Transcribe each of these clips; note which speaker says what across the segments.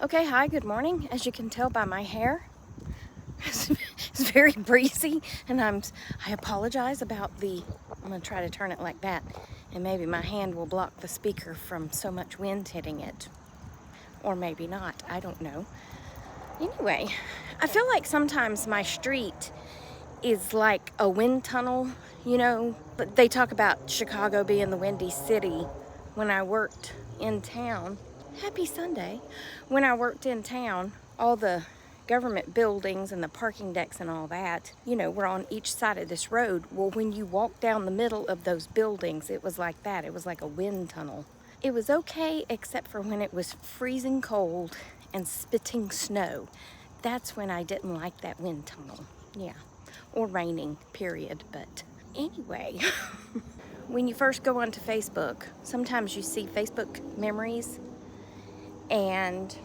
Speaker 1: Okay, hi, good morning. As you can tell by my hair, it's very breezy, and I apologize about I'm gonna try to turn it like that, and maybe my hand will block the speaker from so much wind hitting it. Or maybe not, I don't know. Anyway, I feel like sometimes my street is like a wind tunnel, but they talk about Chicago being the windy city. When I worked in town, happy Sunday, when I worked in town, all the government buildings and the parking decks and all that, were on each side of this road. Well, when you walk down the middle of those buildings, it was like that. It was like a wind tunnel. It was okay except for when it was freezing cold and spitting snow. That's when I didn't like that wind tunnel. Yeah. Or raining, period. But anyway, when you first go onto Facebook, sometimes you see Facebook memories, and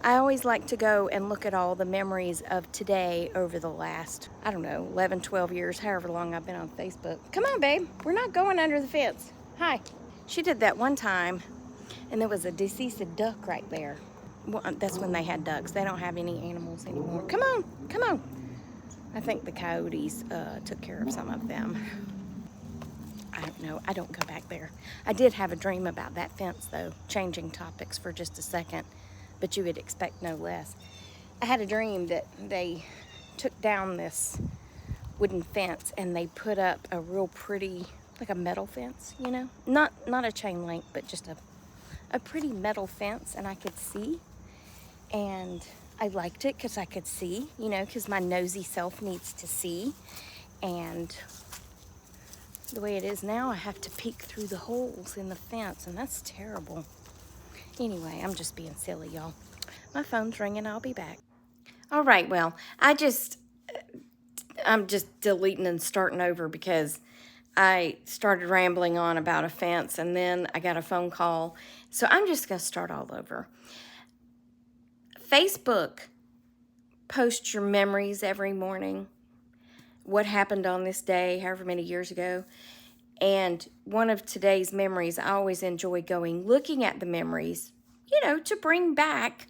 Speaker 1: I always like to go and look at all the memories of today over the last, I don't know, 11, 12 years, however long I've been on Facebook. Come on, babe. We're not going under the fence. Hi. She did that one time, and there was a deceased duck right there. Well, that's when they had ducks. They don't have any animals anymore. Come on. Come on. I think the coyotes took care of some of them. I don't know. I don't go back there. I did have a dream about that fence, though, changing topics for just a second, but you would expect no less. I had a dream that they took down this wooden fence and they put up a real pretty, like a metal fence, Not a chain link, but just a pretty metal fence, and I could see. And I liked it because I could see, because my nosy self needs to see. And the way it is now, I have to peek through the holes in the fence, and that's terrible. Anyway, I'm just being silly, y'all. My phone's ringing. I'll be back. All right, well, I'm just deleting and starting over because I started rambling on about a fence, and then I got a phone call. So I'm just going to start all over. Facebook posts your memories every morning. What happened on this day, however many years ago. And one of today's memories, I always enjoy looking at the memories, to bring back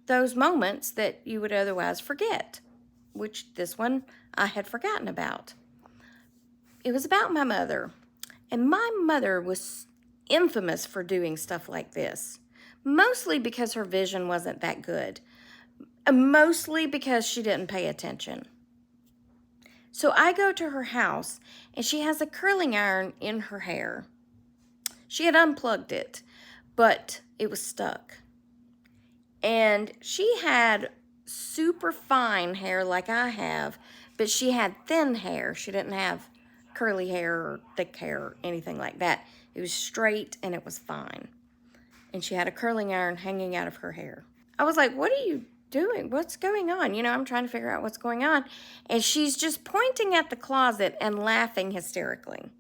Speaker 1: those moments that you would otherwise forget, which this one I had forgotten about. It was about my mother. And my mother was infamous for doing stuff like this, mostly because her vision wasn't that good, mostly because she didn't pay attention. So I go to her house, and she has a curling iron in her hair. She had unplugged it, but it was stuck. And she had super fine hair like I have, but she had thin hair. She didn't have curly hair or thick hair or anything like that. It was straight and it was fine. And she had a curling iron hanging out of her hair. I was like, what are you doing? What's going on? I'm trying to figure out what's going on. And she's just pointing at the closet and laughing hysterically.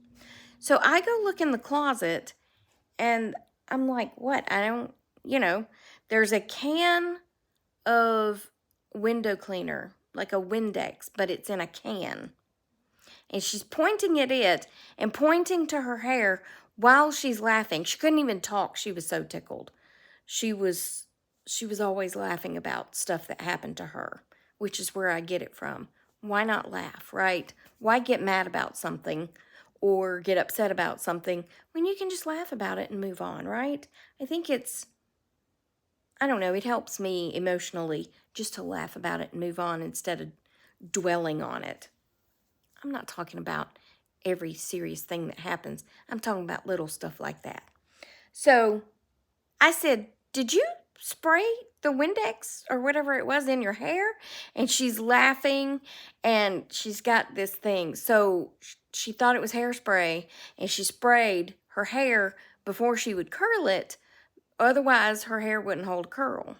Speaker 1: So I go look in the closet, and I'm like, what? There's a can of window cleaner, like a Windex, but it's in a can. And she's pointing at it and pointing to her hair while she's laughing. She couldn't even talk. She was so tickled. She was always laughing about stuff that happened to her, which is where I get it from. Why not laugh, right? Why get mad about something or get upset about something when you can just laugh about it and move on, right? I think I don't know, it helps me emotionally just to laugh about it and move on instead of dwelling on it. I'm not talking about every serious thing that happens. I'm talking about little stuff like that. So I said, did you spray the Windex or whatever it was in your hair? And she's laughing, and she's got this thing. So she thought it was hairspray, and she sprayed her hair before she would curl it. Otherwise, her hair wouldn't hold curl.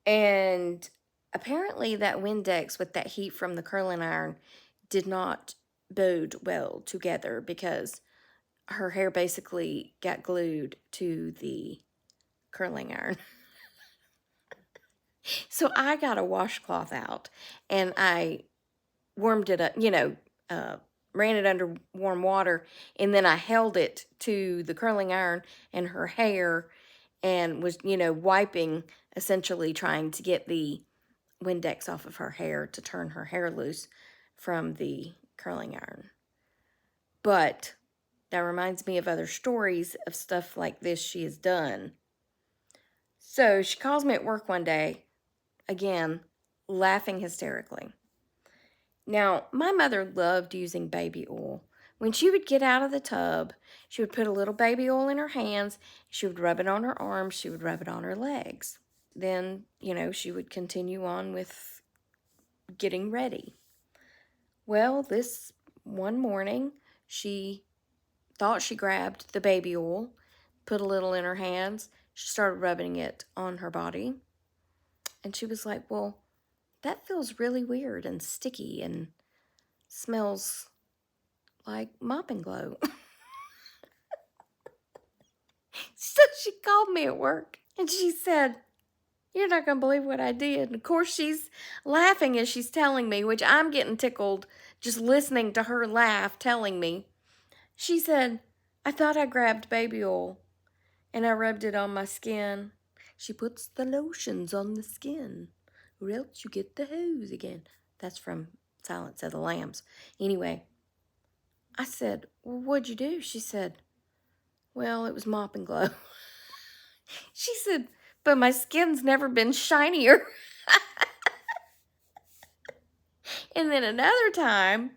Speaker 1: And apparently that Windex with that heat from the curling iron did not bode well together, because her hair basically got glued to the curling iron. So I got a washcloth out, and I warmed it up, ran it under warm water, and then I held it to the curling iron and her hair, and was, wiping, essentially trying to get the Windex off of her hair to turn her hair loose from the curling iron. But that reminds me of other stories of stuff like this she has done. So she calls me at work one day, again, laughing hysterically. Now, my mother loved using baby oil. When she would get out of the tub, she would put a little baby oil in her hands. She would rub it on her arms. She would rub it on her legs. Then, she would continue on with getting ready. Well, this one morning, she thought she grabbed the baby oil, put a little in her hands. She started rubbing it on her body. And she was like, well, that feels really weird and sticky and smells like Mop and Glow. So she called me at work and she said, you're not going to believe what I did. And of course, she's laughing as she's telling me, which I'm getting tickled just listening to her laugh telling me. She said, I thought I grabbed baby oil and I rubbed it on my skin. She puts the lotions on the skin, or else you get the hose again. That's from Silence of the Lambs. Anyway, I said, well, what'd you do? She said, well, it was Mop and Glow. She said, but my skin's never been shinier. And then another time,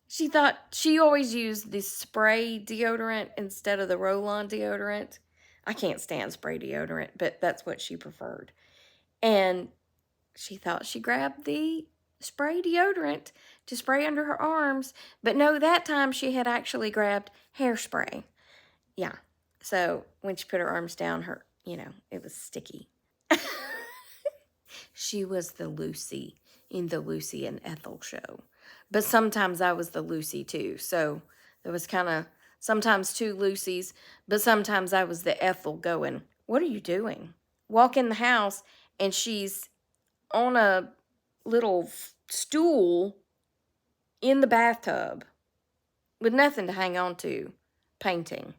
Speaker 1: she thought she always used the spray deodorant instead of the roll-on deodorant. I can't stand spray deodorant, but that's what she preferred. And she thought she grabbed the spray deodorant to spray under her arms. But no, that time she had actually grabbed hairspray. Yeah. So when she put her arms down, it was sticky. She was the Lucy in the Lucy and Ethel show. But sometimes I was the Lucy too. So there was kind of sometimes two Lucys, but sometimes I was the Ethel going, what are you doing? Walk in the house and she's on a little stool in the bathtub with nothing to hang on to, painting.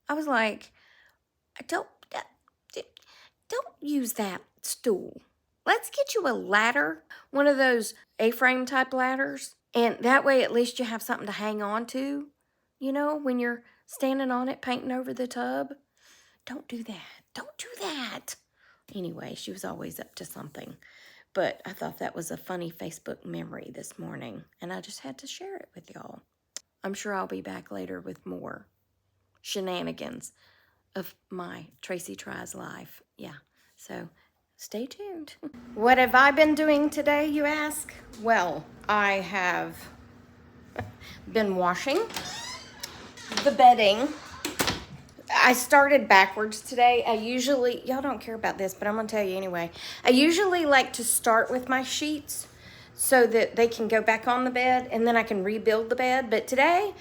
Speaker 1: I was like, don't use that stool. Let's get you a ladder, one of those A-frame type ladders, and that way at least you have something to hang on to, when you're standing on it painting over the tub. Don't do that. Don't do that. Anyway, she was always up to something. But I thought that was a funny Facebook memory this morning, and I just had to share it with y'all. I'm sure I'll be back later with more shenanigans of my Tracy Tries life. Yeah, so stay tuned. What have I been doing today, you ask? Well, I have been washing the bedding. I started backwards today. Y'all don't care about this, but I'm going to tell you anyway. I usually like to start with my sheets so that they can go back on the bed and then I can rebuild the bed. But today,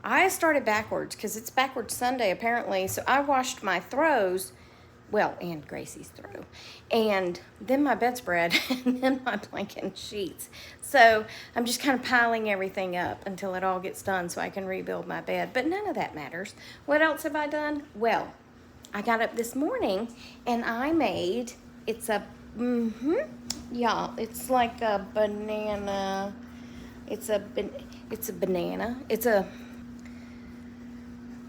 Speaker 1: I started backwards because it's backwards Sunday apparently. So I washed my throws, and Gracie's throw, and then my bedspread, and then my blanket and sheets. So I'm just kind of piling everything up until it all gets done so I can rebuild my bed. But none of that matters. What else have I done? Well, I got up this morning and I made, it's like a banana. It's a banana. It's a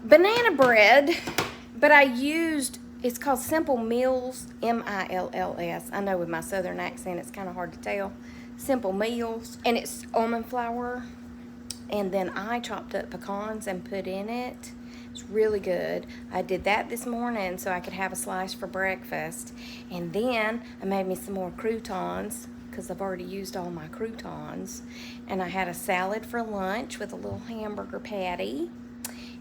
Speaker 1: banana bread, but it's called Simple Meals, M-I-L-L-S. I know with my southern accent, it's kind of hard to tell. Simple Meals, and it's almond flour. And then I chopped up pecans and put in it. It's really good. I did that this morning so I could have a slice for breakfast. And then I made me some more croutons because I've already used all my croutons. And I had a salad for lunch with a little hamburger patty.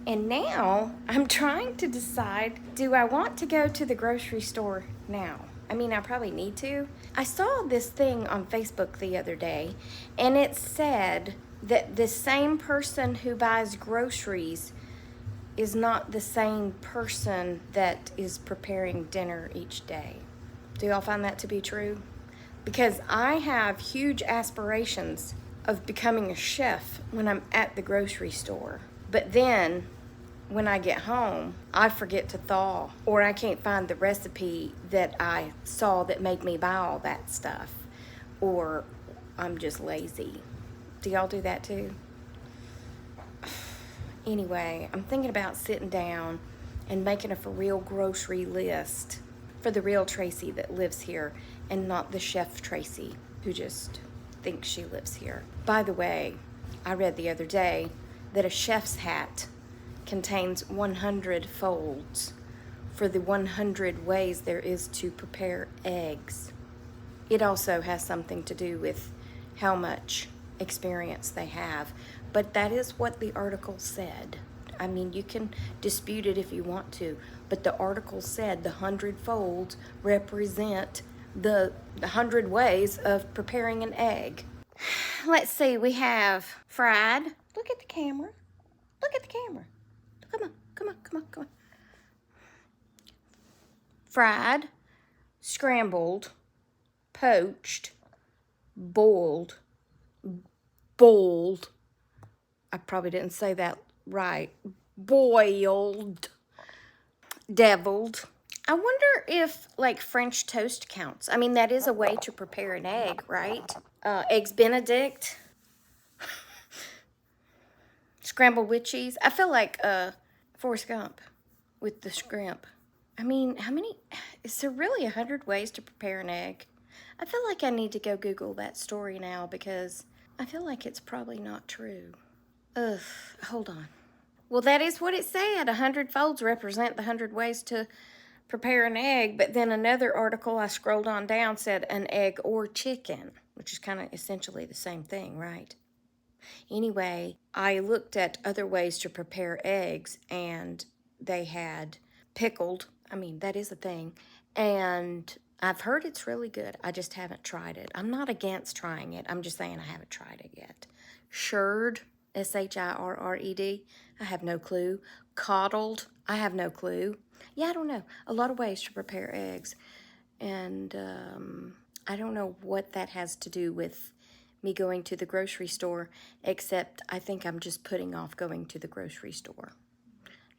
Speaker 1: And now I'm trying to decide, do I want to go to the grocery store now? I mean, I probably need to. I saw this thing on Facebook the other day, and it said that the same person who buys groceries is not the same person that is preparing dinner each day. Do y'all find that to be true? Because I have huge aspirations of becoming a chef when I'm at the grocery store. But then when I get home, I forget to thaw, or I can't find the recipe that I saw that made me buy all that stuff, or I'm just lazy. Do y'all do that too? Anyway, I'm thinking about sitting down and making a for real grocery list for the real Tracy that lives here and not the chef Tracy who just thinks she lives here. By the way, I read the other day that a chef's hat contains 100 folds for the 100 ways there is to prepare eggs. It also has something to do with how much experience they have, but that is what the article said. I mean, you can dispute it if you want to, but the article said the 100 folds represent the 100 ways of preparing an egg. Let's see, we have fried. Look at the camera. Look at the camera. Come on, come on, come on, come on. Fried, scrambled, poached, boiled. I probably didn't say that right. Boiled. Deviled. I wonder if, like, French toast counts. I mean, that is a way to prepare an egg, right? Eggs Benedict. Scrambled with cheese. I feel like Forrest Gump with the scrimp. I mean, is there really 100 ways to prepare an egg? I feel like I need to go Google that story now because I feel like it's probably not true. Ugh, hold on. Well, that is what it said. 100 folds represent the 100 ways to prepare an egg, but then another article I scrolled on down said an egg or chicken, which is kind of essentially the same thing, right? Anyway, I looked at other ways to prepare eggs, and they had pickled. I mean, that is a thing. And I've heard it's really good. I just haven't tried it. I'm not against trying it. I'm just saying I haven't tried it yet. Shirred, S-H-I-R-R-E-D. I have no clue. Coddled. I have no clue. Yeah, I don't know. A lot of ways to prepare eggs. And I don't know what that has to do with me going to the grocery store, except I think I'm just putting off going to the grocery store.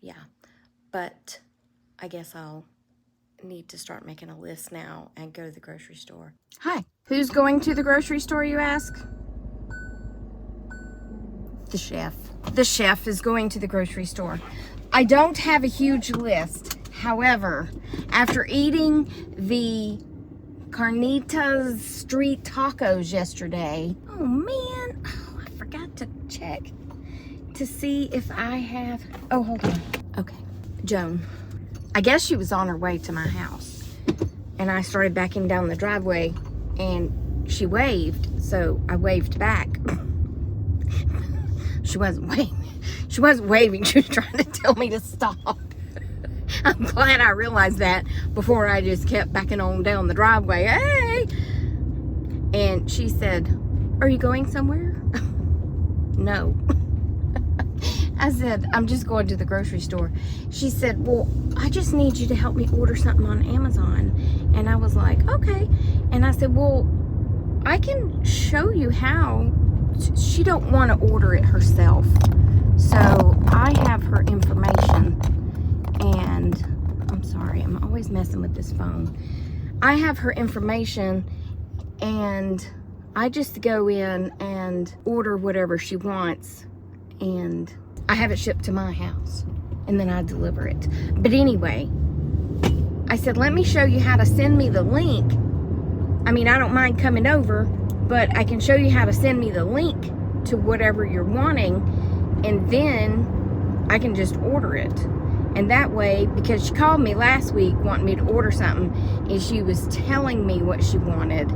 Speaker 1: Yeah, but I guess I'll need to start making a list now and go to the grocery store. Hi, who's going to the grocery store, you ask? The chef. The chef is going to the grocery store. I don't have a huge list. However, after eating the Carnitas street tacos yesterday, oh man, I forgot to check to see if I have, oh, hold on. Okay, Joan, I guess she was on her way to my house, and I started backing down the driveway, and she waved, so I waved back. She wasn't waving, she was trying to tell me to stop. I'm glad I realized that before I just kept backing on down the driveway. Hey! And she said, are you going somewhere? No. I said, I'm just going to the grocery store. She said, well, I just need you to help me order something on Amazon. And I was like, okay. And I said, well, I can show you how. She don't want to order it herself. So I have her information. And I'm sorry, I'm always messing with this phone. I have her information, and I just go in and order whatever she wants, and I have it shipped to my house, and then I deliver it. But anyway, I said, let me show you how to send me the link. I mean, I don't mind coming over, but I can show you how to send me the link to whatever you're wanting, and then I can just order it. And that way, because she called me last week wanting me to order something, and she was telling me what she wanted,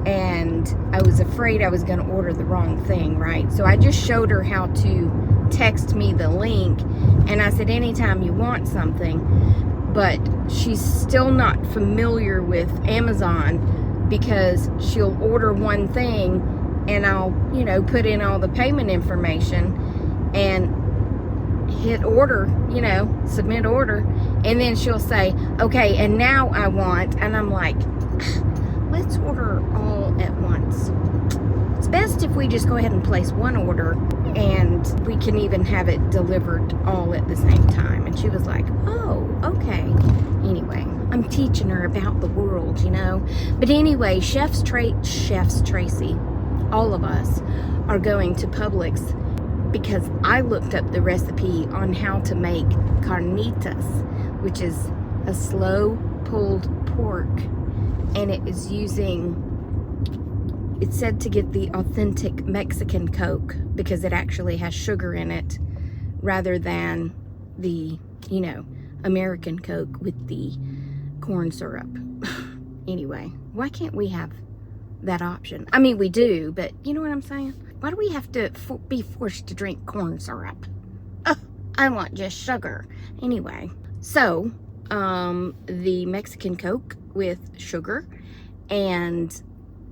Speaker 1: and I was afraid I was going to order the wrong thing, right? So I just showed her how to text me the link, and I said, anytime you want something. But she's still not familiar with Amazon, because she'll order one thing, and I'll, you know, put in all the payment information, and hit order, you know, submit order, and then she'll say, okay, and now I want, and I'm like, let's order all at once. It's best if we just go ahead and place one order. and we can even have it delivered all at the same time. And she was like, oh, okay. Anyway, I'm teaching her about the world, you know. But anyway, Chef's Tracy, all of us are going to Publix because I looked up the recipe on how to make carnitas, which is a slow pulled pork, and it is using, it's said to get the authentic Mexican Coke because it actually has sugar in it rather than the, you know, American Coke with the corn syrup. Anyway, why can't we have that option? I mean, we do, but you know what I'm saying? Why do we have to be forced to drink corn syrup? I want just sugar. Anyway, so the Mexican Coke with sugar and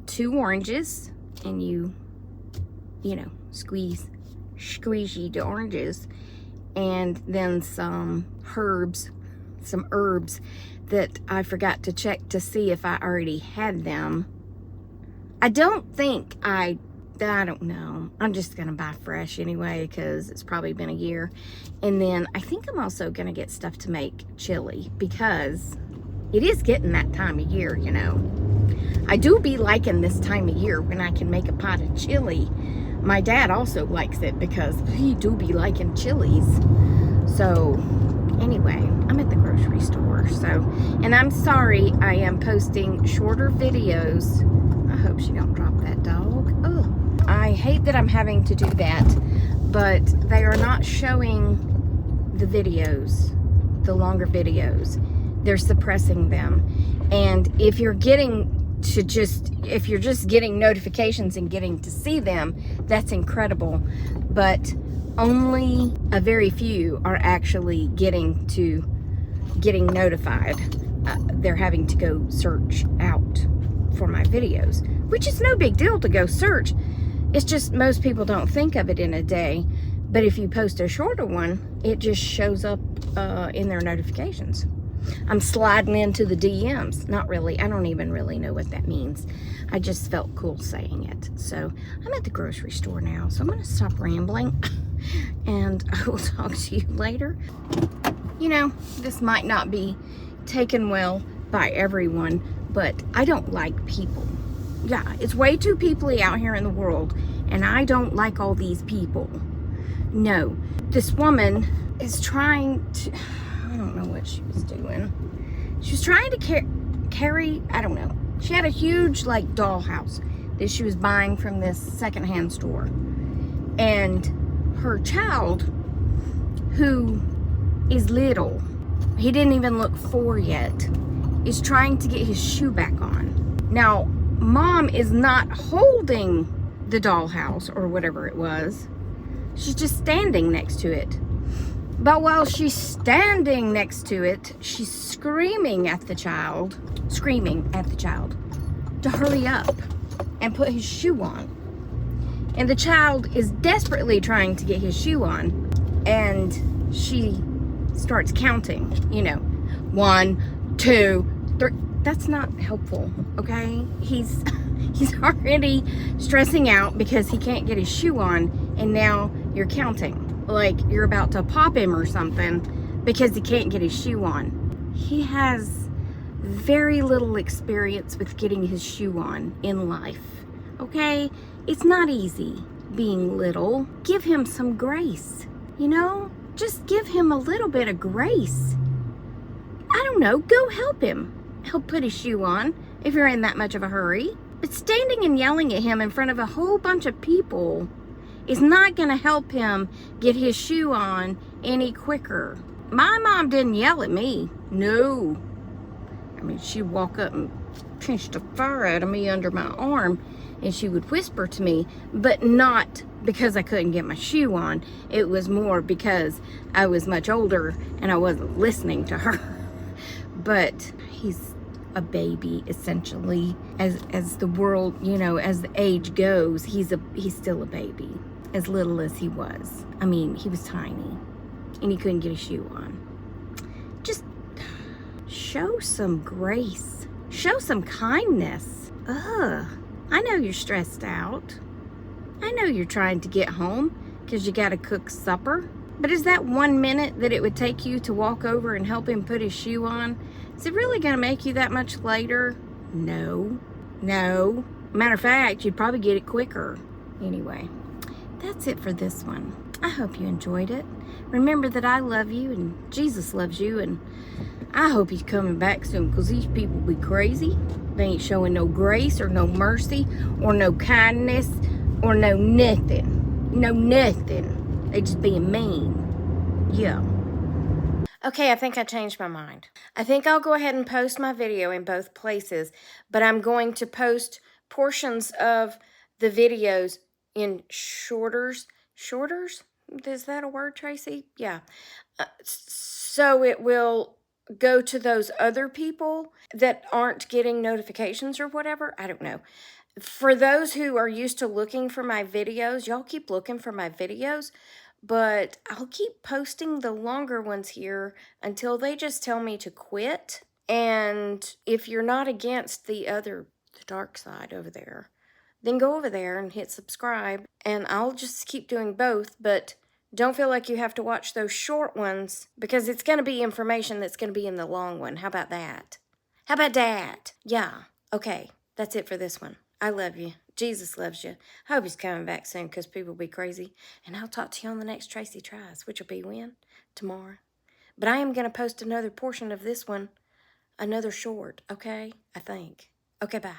Speaker 1: 2 oranges, and you know, squeeze the oranges, and then some herbs that I forgot to check to see if I already had them. I don't think I don't know. I'm just gonna buy fresh anyway because it's probably been a year. And then I think I'm also gonna get stuff to make chili because it is getting that time of year, you know. I do be liking this time of year when I can make a pot of chili. My dad also likes it because he do be liking chilies. So anyway, I'm at the grocery store. So, and I'm sorry I am posting shorter videos. I hope she don't drop that dog. Oh, I hate that I'm having to do that, but they are not showing the videos, the longer videos. They're suppressing them. And if you're just getting notifications and getting to see them, that's incredible. But only a very few are actually getting notified. They're having to go search out for my videos, which is no big deal to go search. It's just most people don't think of it in a day. But if you post a shorter one, it just shows up in their notifications. I'm sliding into the DMs. Not really. I don't even really know what that means. I just felt cool saying it. So I'm at the grocery store now, so I'm going to stop rambling and I will talk to you later. You know, this might not be taken well by everyone, but I don't like people. Yeah, it's way too peoply out here in the world, and I don't like all these people. No, this woman is trying to, I don't know what she was doing. She was trying to carry, I don't know. She had a huge, like, dollhouse that she was buying from this secondhand store. And her child, who is little, he didn't even look 4 yet, is trying to get his shoe back on. Now, Mom is not holding the dollhouse or whatever it was. She's just standing next to it. But while she's standing next to it, she's screaming at the child to hurry up and put his shoe on. And the child is desperately trying to get his shoe on, and she starts counting, you know, 1, 2, 3. That's not helpful, okay? He's already stressing out because he can't get his shoe on, and now you're counting like you're about to pop him or something because he can't get his shoe on. He has very little experience with getting his shoe on in life, okay? It's not easy being little. Give him some grace, you know? Just give him a little bit of grace. I don't know, go help him. Help put his shoe on if you're in that much of a hurry. But standing and yelling at him in front of a whole bunch of people is not going to help him get his shoe on any quicker. My mom didn't yell at me. No. I mean, she'd walk up and pinch the fire out of me under my arm, and she would whisper to me, but not because I couldn't get my shoe on. It was more because I was much older and I wasn't listening to her. But he's a baby, essentially. As the world, you know, as the age goes, he's still a baby. As little as he was. I mean, he was tiny and he couldn't get a shoe on. Just show some grace. Show some kindness. Ugh. I know you're stressed out. I know you're trying to get home. because you got to cook supper. But is that 1 minute that it would take you to walk over and help him put his shoe on, is it really going to make you that much later? No. No. Matter of fact, you'd probably get it quicker. Anyway, that's it for this one. I hope you enjoyed it. Remember that I love you and Jesus loves you, and I hope he's coming back soon, because these people be crazy. They ain't showing no grace or no mercy or no kindness or no nothing. No nothing. They just being mean. Yeah. Okay, I think I changed my mind. I think I'll go ahead and post my video in both places, but I'm going to post portions of the videos in shorters? Is that a word, Tracy? Yeah. So it will go to those other people that aren't getting notifications or whatever. I don't know. For those who are used to looking for my videos, y'all keep looking for my videos, but I'll keep posting the longer ones here until they just tell me to quit. And if you're not against the dark side over there, then go over there and hit subscribe, and I'll just keep doing both. But don't feel like you have to watch those short ones, because it's going to be information that's going to be in the long one. How about that? How about that? Yeah. Okay, that's it for this one. I love you. Jesus loves you. I hope he's coming back soon, because people be crazy. And I'll talk to you on the next Tracy Tries, which will be when? Tomorrow. But I am going to post another portion of this one, another short, okay? I think. Okay, bye.